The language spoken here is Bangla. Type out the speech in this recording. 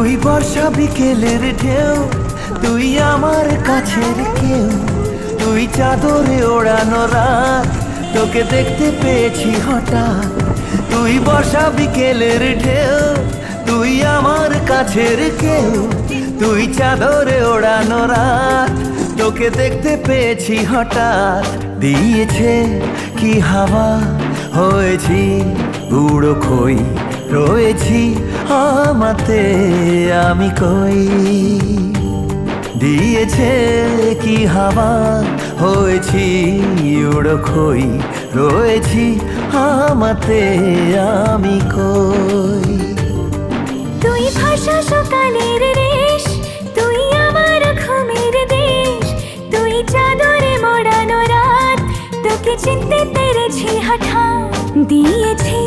তুই বর্ষা বিকেলের ঢেউ, তুই আমার কাছের কেউ, তুই চাদরে ওড়ানো রাত, তোকে দেখতে পেয়েছি হঠাৎ। তুই বর্ষা বিকেলের ঢেউ, তুই আমার কাছের কেউ, তুই চাদরে ওড়ানো রাত, তোকে দেখতে পেয়েছি হঠাৎ। দিয়েছে কি হাওয়া, হয়েছি বুড়ো খই, রয়েছি আমাতে আমি কই। দিয়েছে কি হাওয়া, হয়েছি উড়ো খই, রয়েছি আমাতে আমি কই। তুই ভাষা সকালের রেশ, তুই আমার ঘুমের দেশ, তুই চাদরে মোড়ানো রাত, তোকে চিনতে পেরেছি হঠাৎ। দিয়েছি